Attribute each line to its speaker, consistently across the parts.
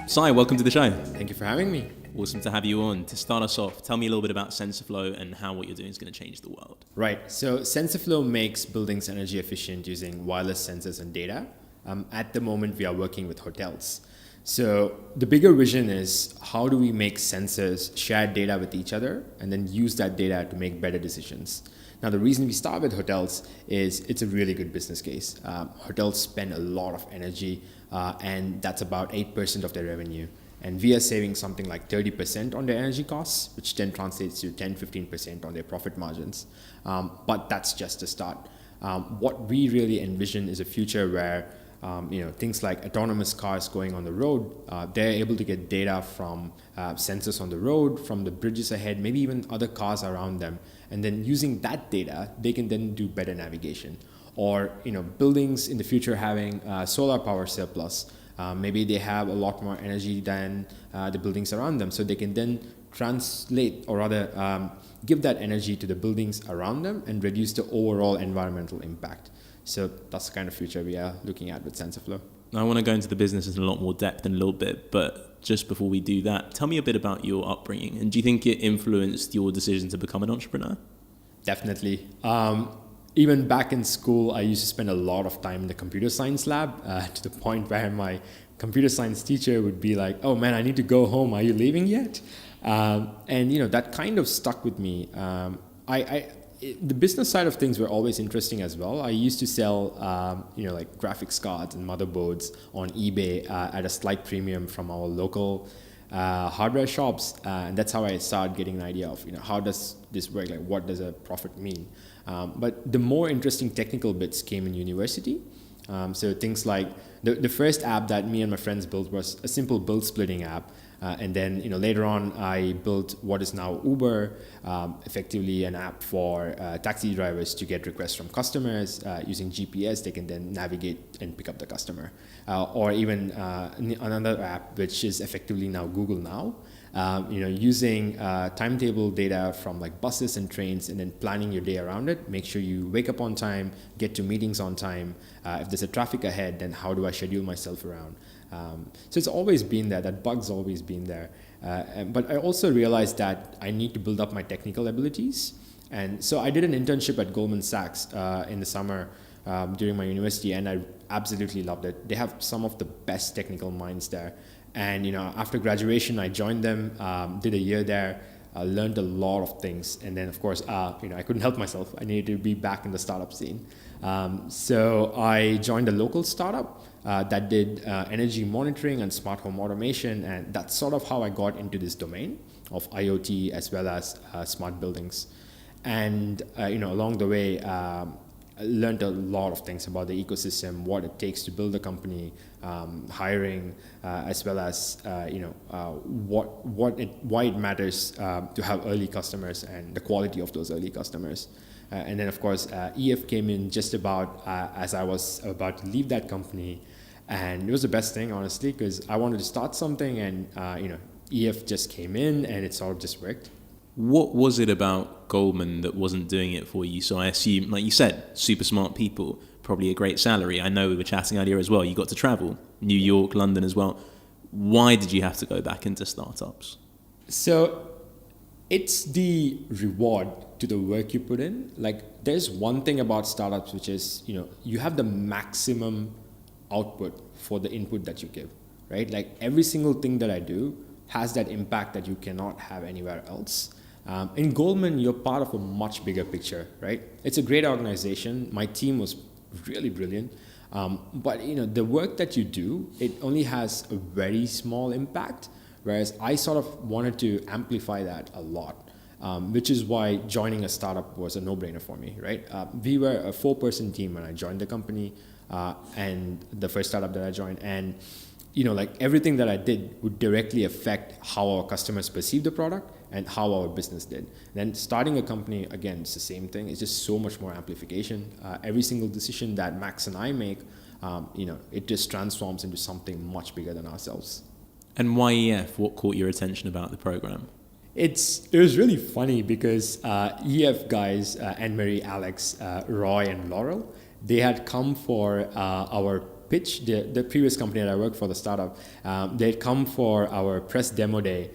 Speaker 1: Sai, welcome to the show.
Speaker 2: Thank you for having me.
Speaker 1: Awesome to have you on. To start us off, tell me a little bit about SensorFlow and how what you're doing is going to change the world.
Speaker 2: Right. So SensorFlow makes buildings energy efficient using wireless sensors and data. At the moment, we are working with hotels. So the bigger vision is how do we make sensors share data with each other and then use that data to make better decisions. Now, the reason we start with hotels is it's a really good business case. Hotels spend a lot of energy and that's about 8% of their revenue. And we are saving something like 30% on their energy costs, which then translates to 10-15% on their profit margins. But that's just the start. What we really envision is a future where things like autonomous cars going on the road, they're able to get data from sensors on the road, from the bridges ahead, maybe even other cars around them. And then using that data, they can then do better navigation. Or buildings in the future having solar power surplus. Maybe they have a lot more energy than the buildings around them. So they can then translate or rather give that energy to the buildings around them and reduce the overall environmental impact. So that's the kind of future we are looking at with SensorFlow.
Speaker 1: I want to go into the business in a lot more depth in a little bit, but just before we do that, tell me a bit about your upbringing. And do you think it influenced your decision to become an entrepreneur?
Speaker 2: Definitely. Even back in school, I used to spend a lot of time in the computer science lab to the point where my computer science teacher would be like, "Oh man, I need to go home. Are you leaving yet?" That kind of stuck with me. The business side of things were always interesting as well. I used to sell, like graphics cards and motherboards on eBay at a slight premium from our local hardware shops, and that's how I started getting an idea of how does this work, like what does a profit mean. But the more interesting technical bits came in university. So things like the first app that me and my friends built was a simple bill splitting app. And then later on I built what is now Uber, effectively an app for taxi drivers to get requests from customers using GPS. They can then navigate and pick up the customer, or even another app which is effectively now Google Now. Using timetable data from like buses and trains and then planning your day around it. Make sure you wake up on time, get to meetings on time. If there's a traffic ahead, then how do I schedule myself around? So it's always been there, that bug's always been there. But I also realized that I need to build up my technical abilities. And so I did an internship at Goldman Sachs in the summer during my university, and I absolutely loved it. They have some of the best technical minds there. And after graduation, I joined them, did a year there, learned a lot of things. And then, of course, I couldn't help myself. I needed to be back in the startup scene. So I joined a local startup that did energy monitoring and smart home automation. And that's sort of how I got into this domain of IoT as well as smart buildings. And, along the way, I learned a lot of things about the ecosystem, what it takes to build a company, hiring, as well as why it matters to have early customers and the quality of those early customers. And then of course EF came in just about as I was about to leave that company, and it was the best thing honestly because I wanted to start something, and EF just came in and it sort of just worked.
Speaker 1: What was it about Goldman that wasn't doing it for you? So I assume, like you said, super smart people, probably a great salary. I know we were chatting earlier as well. You got to travel, New York, London as well. Why did you have to go back into startups?
Speaker 2: So it's the reward to the work you put in. Like there's one thing about startups, which is, you have the maximum output for the input that you give, right? Like every single thing that I do has that impact that you cannot have anywhere else. In Goldman, you're part of a much bigger picture, right? It's a great organization. My team was really brilliant. But the work that you do, it only has a very small impact, whereas I sort of wanted to amplify that a lot, which is why joining a startup was a no-brainer for me, right? We were a 4-person team when I joined the company, and the first startup that I joined, and like everything that I did would directly affect how our customers perceive the product and how our business did. Then starting a company, again, it's the same thing. It's just so much more amplification. Every single decision that Max and I make, it just transforms into something much bigger than ourselves.
Speaker 1: And why EF? What caught your attention about the program?
Speaker 2: It was really funny because EF guys, Anne-Marie, Alex, Roy, and Laurel, they had come for our pitch. The previous company that I worked for, the startup, they'd come for our press demo day,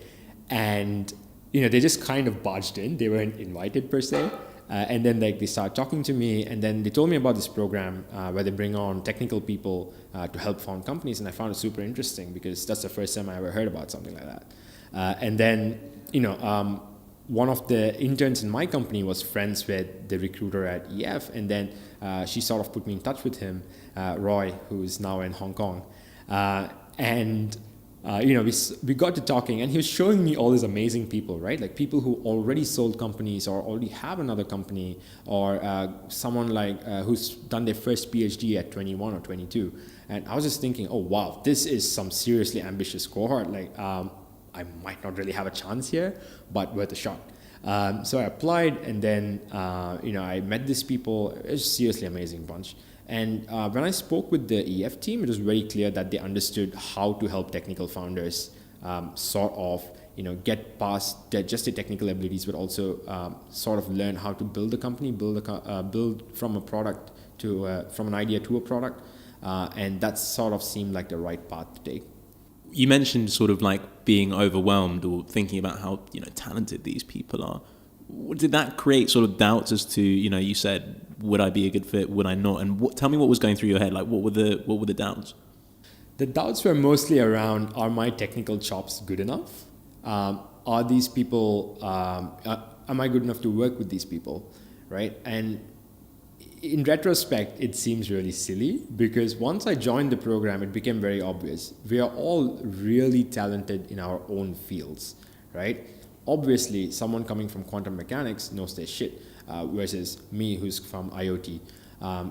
Speaker 2: and they just kind of barged in. They weren't invited per se. And then they started talking to me, and then they told me about this program where they bring on technical people to help found companies, and I found it super interesting because that's the first time I ever heard about something like that. And then, one of the interns in my company was friends with the recruiter at EF, and then she sort of put me in touch with him, Roy, who's now in Hong Kong. We got to talking, and he was showing me all these amazing people, right? Like people who already sold companies or already have another company, or someone like who's done their first PhD at 21 or 22. And I was just thinking, oh wow, this is some seriously ambitious cohort. Like I might not really have a chance here, but worth a shot. So I applied, and then I met these people. It was a seriously amazing bunch. And when I spoke with the EF team, it was very clear that they understood how to help technical founders sort of get past just their technical abilities, but also sort of learn how to build a company, build from a product to from an idea to a product, and that sort of seemed like the right path to take.
Speaker 1: You mentioned sort of like being overwhelmed or thinking about how talented these people are. Did that create sort of doubts as to you said, would I be a good fit? Would I not? And tell me what was going through your head. Like what were the doubts?
Speaker 2: The doubts were mostly around: are my technical chops good enough? Are these people? Am I good enough to work with these people? Right? And in retrospect, it seems really silly because once I joined the program, it became very obvious. We are all really talented in our own fields, right? Obviously, someone coming from quantum mechanics knows their shit, versus me who's from IoT,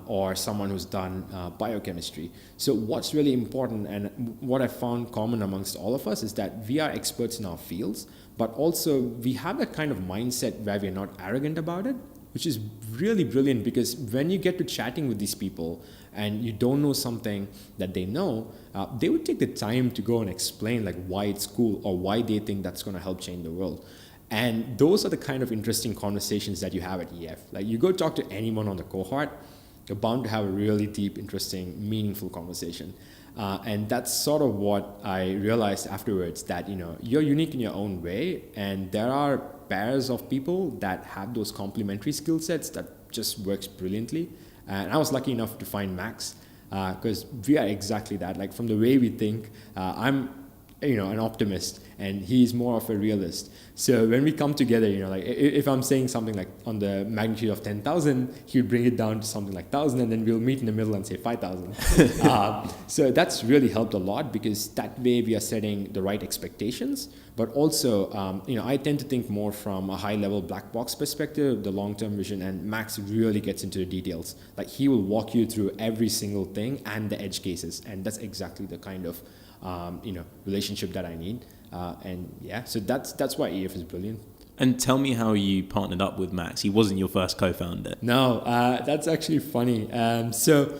Speaker 2: or someone who's done biochemistry. So what's really important, and what I found common amongst all of us, is that we are experts in our fields, but also we have that kind of mindset where we're not arrogant about it, which is really brilliant, because when you get to chatting with these people and you don't know something that they know, they would take the time to go and explain like why it's cool or why they think that's going to help change the world. And those are the kind of interesting conversations that you have at EF. Like you go talk to anyone on the cohort, you're bound to have a really deep, interesting, meaningful conversation. And that's sort of what I realized afterwards, that you're unique in your own way, and there are pairs of people that have those complementary skill sets that just works brilliantly. And I was lucky enough to find Max, because we are exactly that. Like from the way we think, I'm an optimist, and he's more of a realist. So when we come together, like if I'm saying something like on the magnitude of 10,000, he would bring it down to something like 1,000, and then we'll meet in the middle and say 5,000. So that's really helped a lot, because that way we are setting the right expectations. But also, I tend to think more from a high-level black box perspective, the long-term vision, and Max really gets into the details. Like he will walk you through every single thing and the edge cases, and that's exactly the kind of relationship that I need. So that's why EF is brilliant.
Speaker 1: And tell me how you partnered up with Max. He wasn't your first co-founder.
Speaker 2: No, that's actually funny. So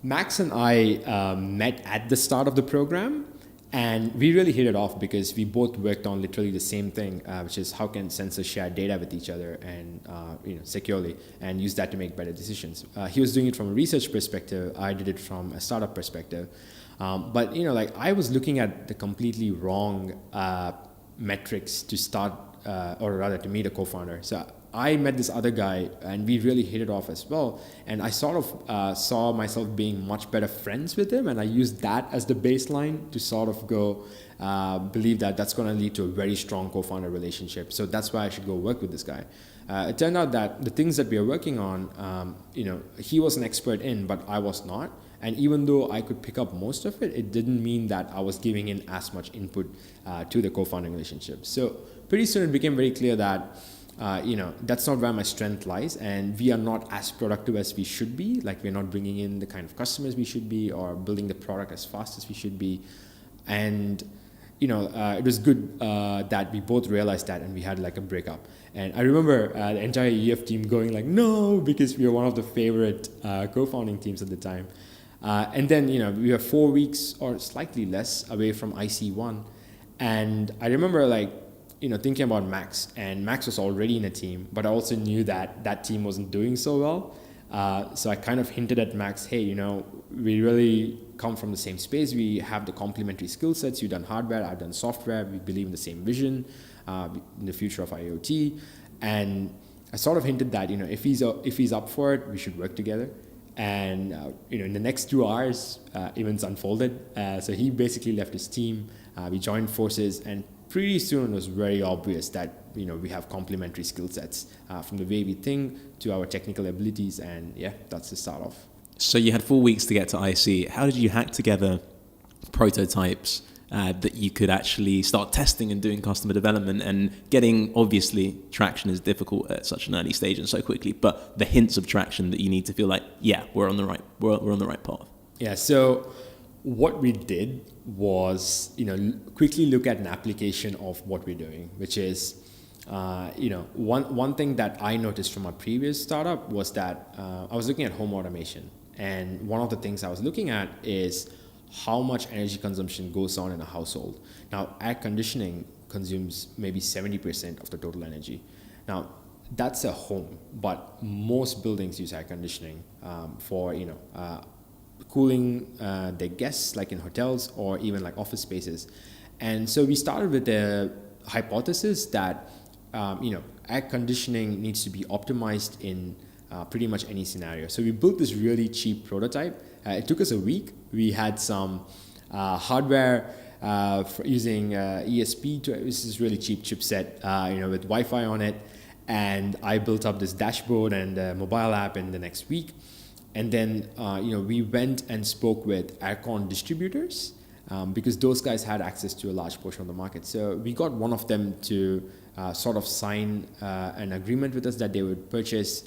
Speaker 2: Max and I met at the start of the program, and we really hit it off because we both worked on literally the same thing, which is how can sensors share data with each other and securely, and use that to make better decisions. He was doing it from a research perspective. I did it from a startup perspective. But I was looking at the completely wrong metrics to start, or rather to meet a co-founder. So I met this other guy, and we really hit it off as well. And I sort of saw myself being much better friends with him, and I used that as the baseline to sort of go believe that that's going to lead to a very strong co-founder relationship. So that's why I should go work with this guy. It turned out that the things that we are working on, he was an expert in, but I was not. And even though I could pick up most of it, it didn't mean that I was giving in as much input to the co-founding relationship. So pretty soon it became very clear that, that's not where my strength lies, and we are not as productive as we should be. Like we're not bringing in the kind of customers we should be, or building the product as fast as we should be. And, it was good that we both realized that, and we had like a breakup. And I remember the entire EF team going like, no, because we were one of the favorite co-founding teams at the time. And then, we were 4 weeks or slightly less away from IC1. And I remember thinking about Max, and Max was already in a team, but I also knew that that team wasn't doing so well. So I kind of hinted at Max, hey, we really come from the same space. We have the complementary skill sets. You've done hardware, I've done software. We believe in the same vision in the future of IoT. And I sort of hinted that, if he's up for it, we should work together. And in the next 2 hours, events unfolded. So he basically left his team. We joined forces, and pretty soon it was very obvious that we have complementary skill sets from the way we think to our technical abilities, and yeah, that's the start of.
Speaker 1: So you had 4 weeks to get to IC. How did you hack together prototypes that you could actually start testing and doing customer development, and getting, obviously, traction is difficult at such an early stage and so quickly, but the hints of traction that you need to feel like, yeah, we're on the right path.
Speaker 2: Yeah. So what we did was, quickly look at an application of what we're doing, which is, one thing that I noticed from my previous startup was that I was looking at home automation, and one of the things I was looking at is how much energy consumption goes on in a household. Now, air conditioning consumes maybe 70% of the total energy. Now, that's a home, but most buildings use air conditioning for cooling their guests, like in hotels or even like office spaces. And so we started with the hypothesis that air conditioning needs to be optimized in pretty much any scenario. So we built this really cheap prototype. It took us a week. We had some hardware for using ESP. This is really cheap chipset, with Wi-Fi on it. And I built up this dashboard and a mobile app in the next week. And then, we went and spoke with aircon distributors because those guys had access to a large portion of the market. So we got one of them to sort of sign an agreement with us that they would purchase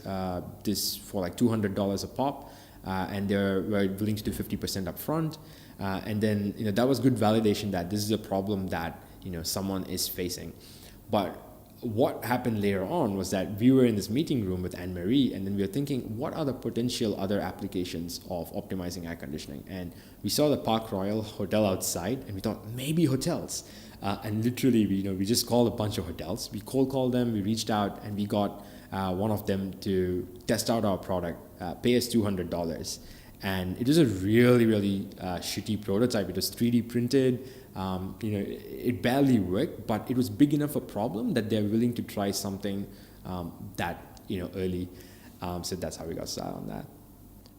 Speaker 2: this for like $200 a pop. And they were willing to do 50% upfront. And then, that was good validation that this is a problem that, someone is facing. But what happened later on was that we were in this meeting room with Anne-Marie, and then we were thinking, what are the potential other applications of optimizing air conditioning? And we saw the Park Royal Hotel outside, and we thought, maybe hotels. And literally, we just called a bunch of hotels. We cold called them, we reached out, and we got one of them to test out our product, pay us $200. And it was a really, really shitty prototype. It was 3D printed. It barely worked, but it was big enough a problem that they're willing to try something early. So that's how we got started on that.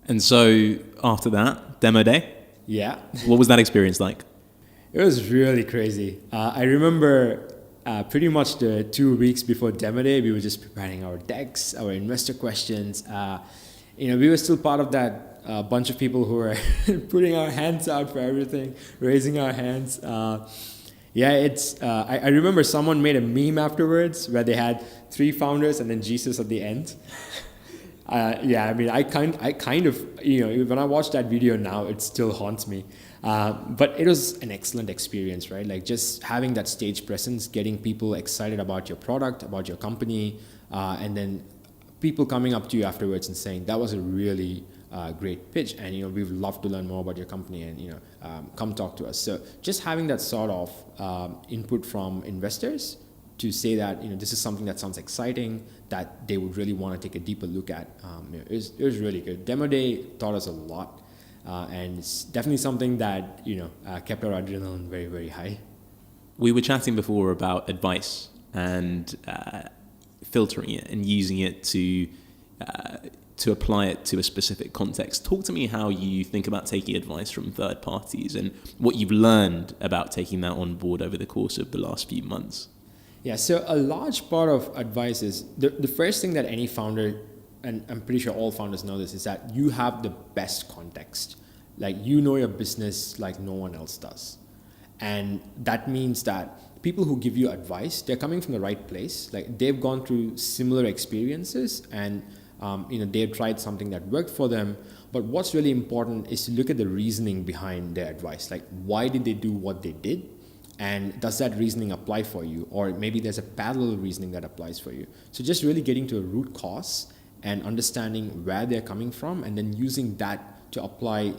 Speaker 1: And so after that, demo day?
Speaker 2: Yeah.
Speaker 1: What was that experience like?
Speaker 2: It was really crazy. I remember pretty much the 2 weeks before demo day, we were just preparing our decks, our investor questions. We were still part of that bunch of people who were putting our hands out for everything, raising our hands. I remember someone made a meme afterwards where they had 3 founders and then Jesus at the end. I kind of, when I watch that video now, it still haunts me. But it was an excellent experience, right? Like just having that stage presence, getting people excited about your product, about your company, and then people coming up to you afterwards and saying, that was a really great pitch, and we would love to learn more about your company, and come talk to us. So just having that sort of input from investors to say that this is something that sounds exciting, that they would really want to take a deeper look at, it was really good. Demo day taught us a lot, and it's definitely something that kept our adrenaline very, very high.
Speaker 1: We were chatting before about advice and filtering it and using it to apply it to a specific context. Talk to me how you think about taking advice from third parties and what you've learned about taking that on board over the course of the last few months.
Speaker 2: Yeah, so a large part of advice is the first thing that any founder, and I'm pretty sure all founders know this, is that you have the best context. Like your business like no one else does. And that means that people who give you advice, they're coming from the right place. Like they've gone through similar experiences, and they've tried something that worked for them. But what's really important is to look at the reasoning behind their advice. Like, why did they do what they did? And does that reasoning apply for you? Or maybe there's a parallel reasoning that applies for you. So just really getting to a root cause and understanding where they're coming from, and then using that to apply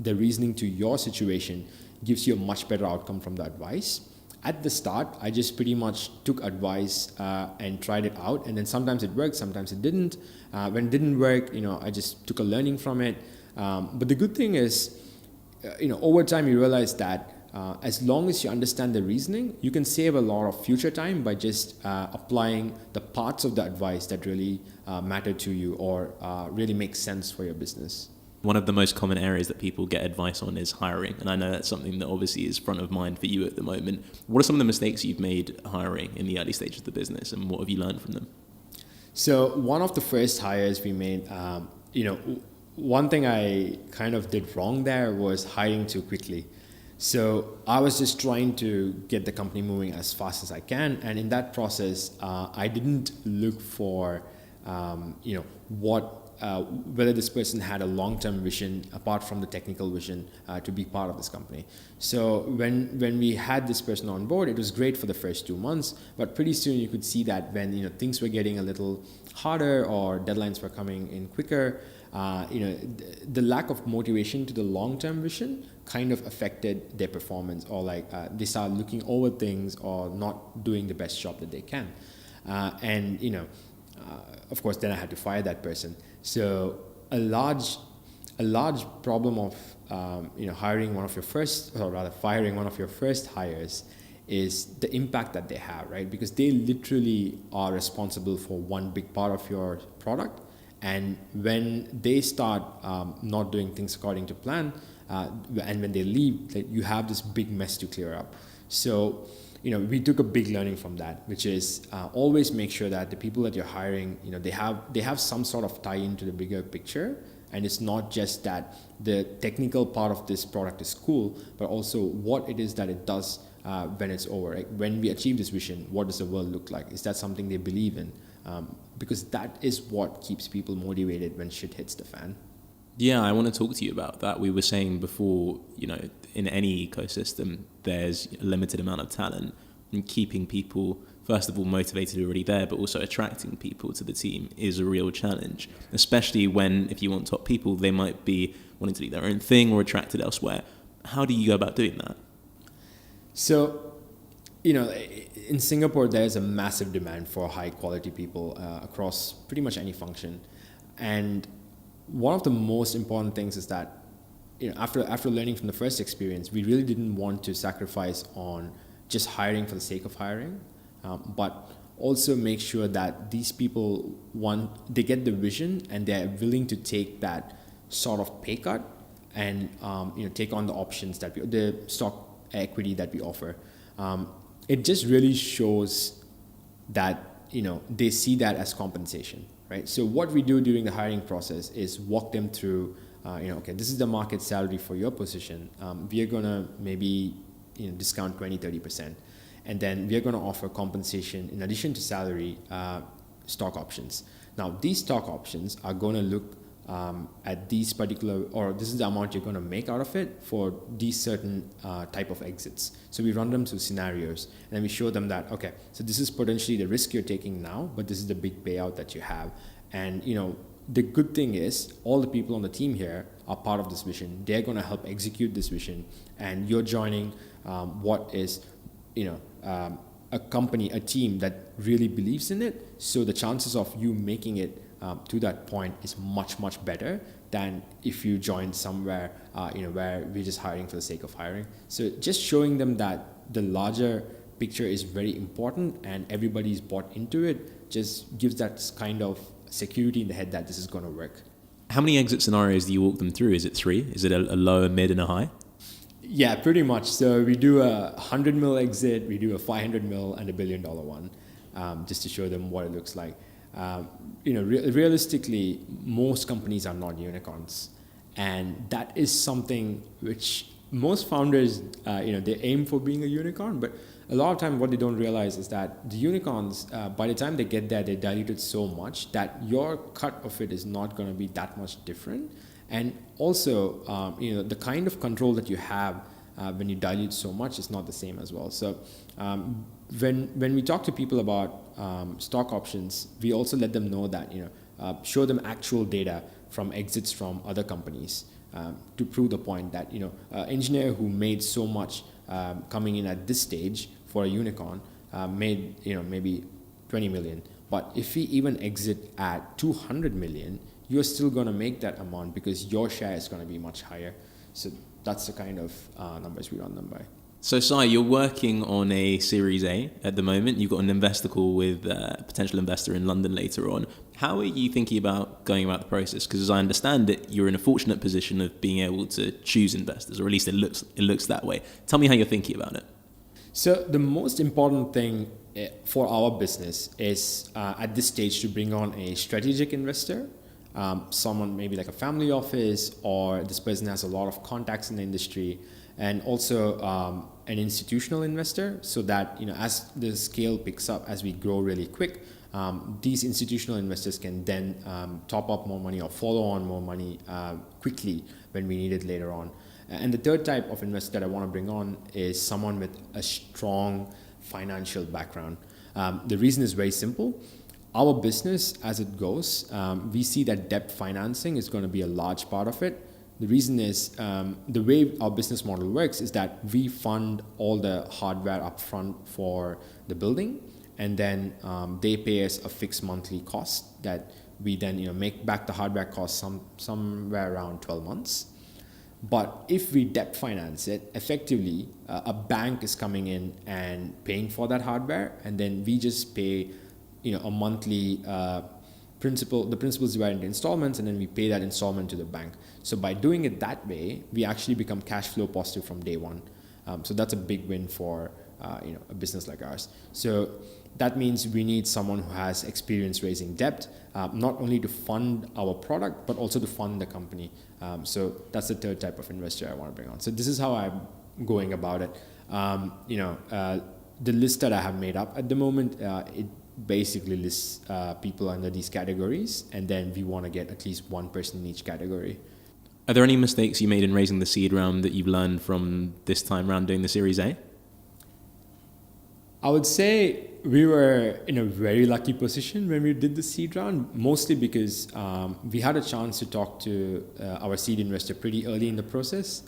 Speaker 2: the reasoning to your situation gives you a much better outcome from the advice. At the start, I just pretty much took advice and tried it out. And then sometimes it worked, sometimes it didn't. When it didn't work, I just took a learning from it. But the good thing is, over time you realize that as long as you understand the reasoning, you can save a lot of future time by just applying the parts of the advice that really matter to you or really make sense for your business.
Speaker 1: One of the most common areas that people get advice on is hiring. And I know that's something that obviously is front of mind for you at the moment. What are some of the mistakes you've made hiring in the early stages of the business, and what have you learned from them?
Speaker 2: So one of the first hires we made, one thing I kind of did wrong there was hiring too quickly. So I was just trying to get the company moving as fast as I can. And in that process, I didn't look for, whether this person had a long-term vision apart from the technical vision to be part of this company. So when we had this person on board, it was great for the first 2 months, but pretty soon you could see that when things were getting a little harder or deadlines were coming in quicker, the lack of motivation to the long-term vision kind of affected their performance, or they start looking over things or not doing the best job that they can. Of course, then I had to fire that person. So a large problem of hiring one of your first, or rather firing one of your first hires, is the impact that they have, right? Because they literally are responsible for one big part of your product, and when they start not doing things according to plan, and when they leave, you have this big mess to clear up. So we took a big learning from that, which is always make sure that the people that you're hiring, they have some sort of tie into the bigger picture. And it's not just that the technical part of this product is cool, but also what it is that it does when it's over. Right? When we achieve this vision, what does the world look like? Is that something they believe in? Because that is what keeps people motivated when shit hits the fan.
Speaker 1: Yeah, I want to talk to you about that. We were saying before, in any ecosystem, there's a limited amount of talent, and keeping people, first of all, motivated already there, but also attracting people to the team is a real challenge, especially when, if you want top people, they might be wanting to do their own thing or attracted elsewhere. How do you go about doing that?
Speaker 2: So, in Singapore, there's a massive demand for high quality people across pretty much any function. And one of the most important things is that, after learning from the first experience, we really didn't want to sacrifice on just hiring for the sake of hiring, but also make sure that these people, they get the vision and they're willing to take that sort of pay cut and take on the options the stock equity that we offer. It just really shows that they see that as compensation. Right. So what we do during the hiring process is walk them through, okay, this is the market salary for your position. We are going to maybe discount 20-30%. And then we are going to offer compensation in addition to salary, stock options. Now, these stock options are going to look at these particular, or this is the amount you're going to make out of it for these certain type of exits. So we run them through scenarios, and then we show them that, okay, so this is potentially the risk you're taking now, but this is the big payout that you have. And the good thing is all the people on the team here are part of this vision. They're going to help execute this vision, and you're joining what is a company, a team that really believes in it. So the chances of you making it to that point is much, much better than if you join somewhere, where we're just hiring for the sake of hiring. So just showing them that the larger picture is very important and everybody's bought into it just gives that kind of security in the head that this is going to work.
Speaker 1: How many exit scenarios do you walk them through? Is it 3? Is it a low, a mid, and a high?
Speaker 2: Yeah, pretty much. So we do a 100 mil exit, we do a 500 mil and $1 billion one, just to show them what it looks like. Realistically, most companies are not unicorns, and that is something which most founders, they aim for being a unicorn, but a lot of time what they don't realize is that the unicorns, by the time they get there, they dilute it so much that your cut of it is not going to be that much different. And also, the kind of control that you have when you dilute so much is not the same as well. So when we talk to people about stock options, we also let them know that, show them actual data from exits from other companies to prove the point that, an engineer who made so much coming in at this stage for a unicorn made, maybe 20 million. But if we even exit at 200 million, you're still going to make that amount because your share is going to be much higher. So That's the kind of numbers we run them by.
Speaker 1: So, Sai, you're working on a Series A at the moment. You've got an investor call with a potential investor in London later on. How are you thinking about going about the process? Because as I understand it, you're in a fortunate position of being able to choose investors, or at least it looks that way. Tell me how you're thinking about it.
Speaker 2: So the most important thing for our business is at this stage to bring on a strategic investor, someone maybe like a family office, or this person has a lot of contacts in the industry, and also an institutional investor, so that as the scale picks up, as we grow really quick, these institutional investors can then top up more money or follow on more money quickly when we need it later on. And the third type of investor that I want to bring on is someone with a strong financial background. The reason is very simple. Our business, as it goes, we see that debt financing is going to be a large part of it. The reason is the way our business model works is that we fund all the hardware upfront for the building, and then they pay us a fixed monthly cost that we then make back the hardware cost somewhere around 12 months. But if we debt finance it, effectively a bank is coming in and paying for that hardware, and then we just pay a monthly principal. The principal is divided into installments, and then we pay that installment to the bank. So by doing it that way, we actually become cash flow positive from day one. So that's a big win for a business like ours. So that means we need someone who has experience raising debt, not only to fund our product, but also to fund the company. So that's the third type of investor I want to bring on. So this is how I'm going about it. The list that I have made up at the moment, it basically lists people under these categories, and then we want to get at least one person in each category.
Speaker 1: Are there any mistakes you made in raising the seed round that you've learned from this time around doing the Series A?
Speaker 2: I would say we were in a very lucky position when we did the seed round, mostly because we had a chance to talk to our seed investor pretty early in the process,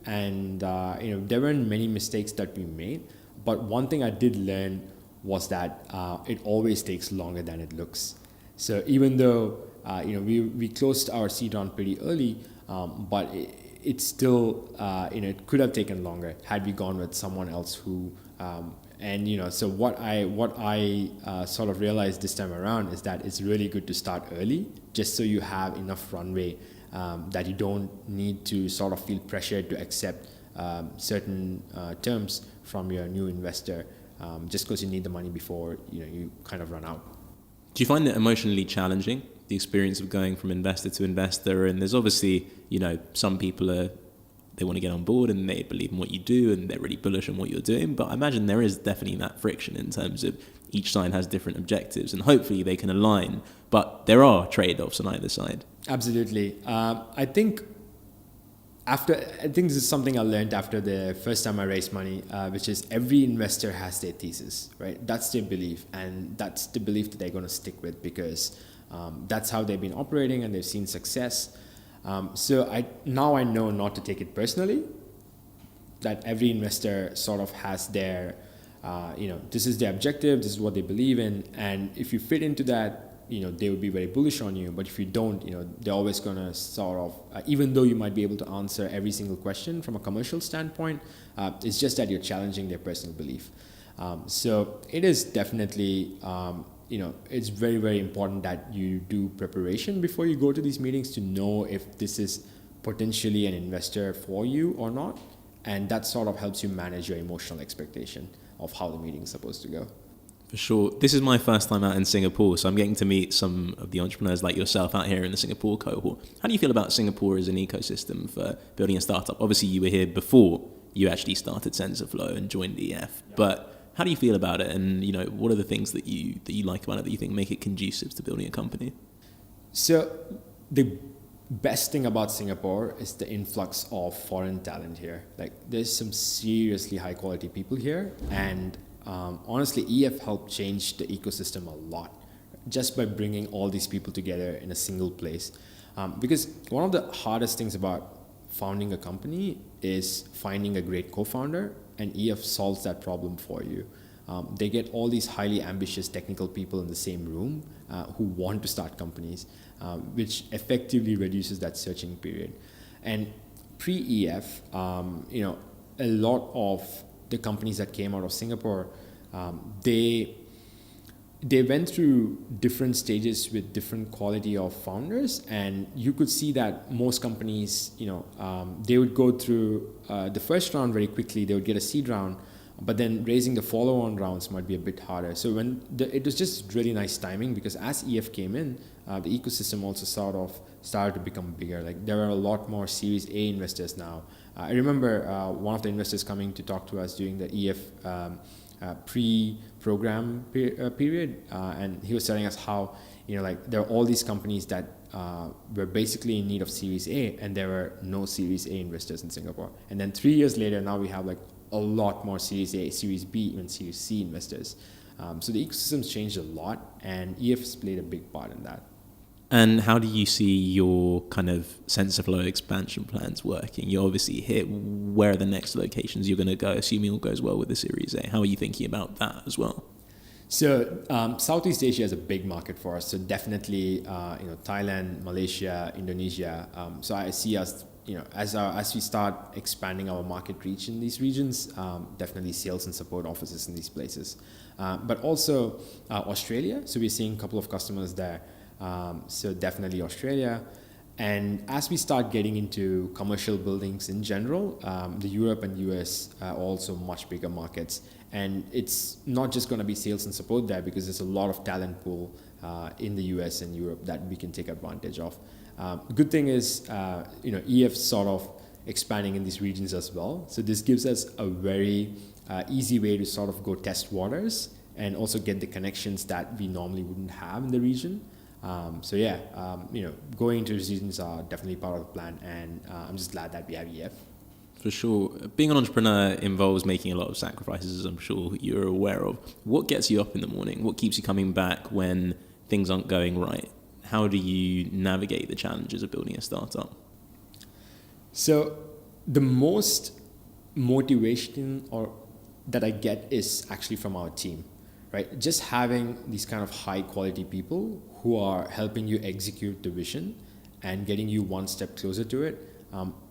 Speaker 2: and there weren't many mistakes that we made. But one thing I did learn was that it always takes longer than it looks. So even though we closed our seed round pretty early, but it still it could have taken longer had we gone with someone else who. So what I sort of realized this time around is that it's really good to start early, just so you have enough runway that you don't need to sort of feel pressured to accept certain terms from your new investor, just because you need the money before you kind of run out.
Speaker 1: Do you find it emotionally challenging, the experience of going from investor to investor? And there's obviously some people they want to get on board and they believe in what you do and they're really bullish on what you're doing. But I imagine there is definitely that friction in terms of each side has different objectives and hopefully they can align. But there are trade-offs on either side.
Speaker 2: Absolutely. I think this is something I learned after the first time I raised money, which is every investor has their thesis, right? That's their belief, and that's the belief that they're going to stick with because that's how they've been operating and they've seen success. So I know not to take it personally, that every investor sort of has their, this is their objective, this is what they believe in. And if you fit into that, they would be very bullish on you. But if you don't, they're always going to sort of, even though you might be able to answer every single question from a commercial standpoint, it's just that you're challenging their personal belief. So it is definitely, it's very, very important that you do preparation before you go to these meetings to know if this is potentially an investor for you or not. And that sort of helps you manage your emotional expectation of how the meeting is supposed to go.
Speaker 1: For sure. This is my first time out in Singapore, so I'm getting to meet some of the entrepreneurs like yourself out here in the Singapore cohort. How do you feel about Singapore as an ecosystem for building a startup? Obviously, you were here before you actually started SensorFlow and joined EF, but how do you feel about it? And what are the things that you like about it that you think make it conducive to building a company? So
Speaker 2: the best thing about Singapore is the influx of foreign talent here. Like there's some seriously high quality people here, and honestly, EF helped change the ecosystem a lot just by bringing all these people together in a single place. Because one of the hardest things about founding a company is finding a great co-founder, and EF solves that problem for you. They get all these highly ambitious technical people in the same room who want to start companies, which effectively reduces that searching period. And pre-EF, a lot of the companies that came out of Singapore, they went through different stages with different quality of founders, and you could see that most companies, they would go through the first round very quickly. They would get a seed round, but then raising the follow-on rounds might be a bit harder. So it was just really nice timing, because as EF came in, the ecosystem also sort of started to become bigger. Like there are a lot more Series A investors now. I remember one of the investors coming to talk to us during the EF pre-program period, and he was telling us how there are all these companies that were basically in need of Series A, and there were no Series A investors in Singapore. And then 3 years later, now we have like a lot more Series A, Series B, even Series C investors. So the ecosystem's changed a lot, and EF's played a big part in that.
Speaker 1: And how do you see your kind of SensorFlow expansion plans working? You're obviously here. Where are the next locations you're going to go, assuming all goes well with the Series A? How are you thinking about that as well?
Speaker 2: So Southeast Asia is a big market for us. So definitely, Thailand, Malaysia, Indonesia. So I see us, as we start expanding our market reach in these regions, definitely sales and support offices in these places. But also Australia. So we're seeing a couple of customers there. So definitely Australia. And as we start getting into commercial buildings in general, the Europe and US are also much bigger markets. And it's not just going to be sales and support there, because there's a lot of talent pool in the US and Europe that we can take advantage of. Good thing is, EF sort of expanding in these regions as well. So this gives us a very easy way to sort of go test waters and also get the connections that we normally wouldn't have in the region. Going into these regions are definitely part of the plan, and I'm just glad that we have EF.
Speaker 1: For sure. Being an entrepreneur involves making a lot of sacrifices, as I'm sure you're aware of. What gets you up in the morning? What keeps you coming back when things aren't going right? How do you navigate the challenges of building a startup?
Speaker 2: So the most motivation that I get is actually from our team, right? Just having these kind of high quality people who are helping you execute the vision and getting you one step closer to it.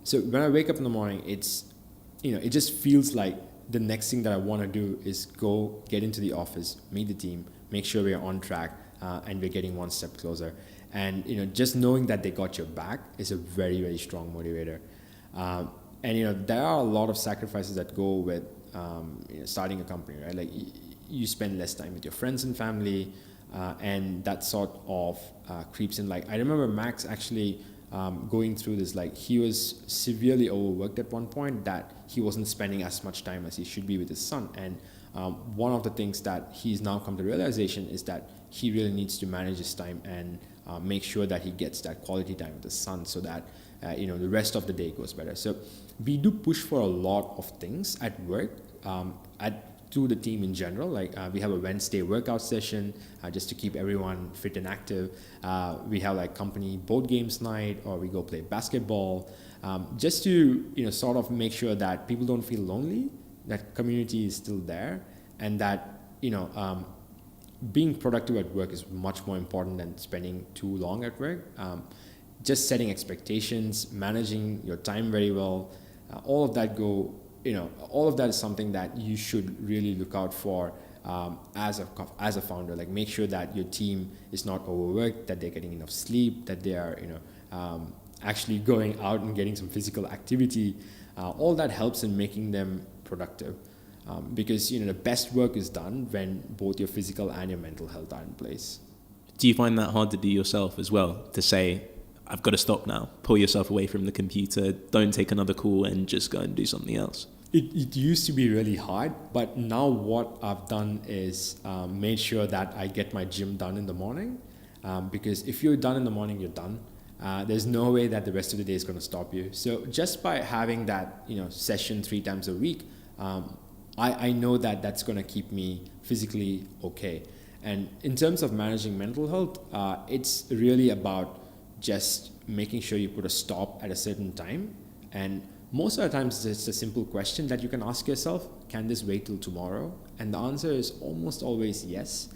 Speaker 2: So when I wake up in the morning, it just feels like the next thing that I want to do is go get into the office, meet the team, make sure we're on track, and we're getting one step closer. And just knowing that they got your back is a very, very strong motivator. There are a lot of sacrifices that go with starting a company, right? Like you spend less time with your friends and family, and that sort of creeps in. Like I remember Max actually going through this. Like he was severely overworked at one point, that he wasn't spending as much time as he should be with his son. And one of the things that he's now come to realization is that he really needs to manage his time and make sure that he gets that quality time with his son, so that the rest of the day goes better. So we do push for a lot of things at work, to the team in general. Like we have a Wednesday workout session just to keep everyone fit and active. We have like company board games night, or we go play basketball, just to sort of make sure that people don't feel lonely, that community is still there, and that being productive at work is much more important than spending too long at work. Just setting expectations, managing your time very well, all of that is something that you should really look out for as a founder. Like make sure that your team is not overworked, that they're getting enough sleep, that they are actually going out and getting some physical activity. All that helps in making them productive, because the best work is done when both your physical and your mental health are in place.
Speaker 1: Do you find that hard to do yourself as well, to say, I've got to stop now, pull yourself away from the computer, don't take another call and just go and do something else?
Speaker 2: It used to be really hard, but now what I've done is made sure that I get my gym done in the morning, because if you're done in the morning, you're done. There's no way that the rest of the day is going to stop you. So just by having that session 3 times a week, I know that that's going to keep me physically okay. And in terms of managing mental health, it's really about just making sure you put a stop at a certain time. And most of the times it's a simple question that you can ask yourself: can this wait till tomorrow? And the answer is almost always yes.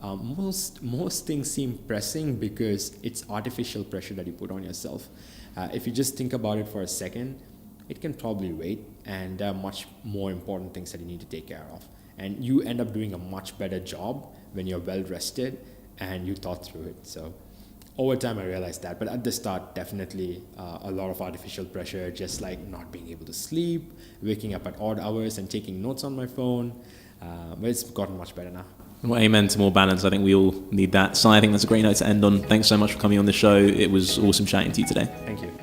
Speaker 2: Most things seem pressing because it's artificial pressure that you put on yourself. If you just think about it for a second, it can probably wait, and there are much more important things that you need to take care of. And you end up doing a much better job when you're well rested and you thought through it. So over time, I realized that. But at the start, definitely a lot of artificial pressure, just like not being able to sleep, waking up at odd hours and taking notes on my phone. But it's gotten much better now.
Speaker 1: Well, amen to more balance. I think we all need that. Sai, I think that's a great note to end on. Thanks so much for coming on the show. It was awesome chatting to you today.
Speaker 2: Thank you.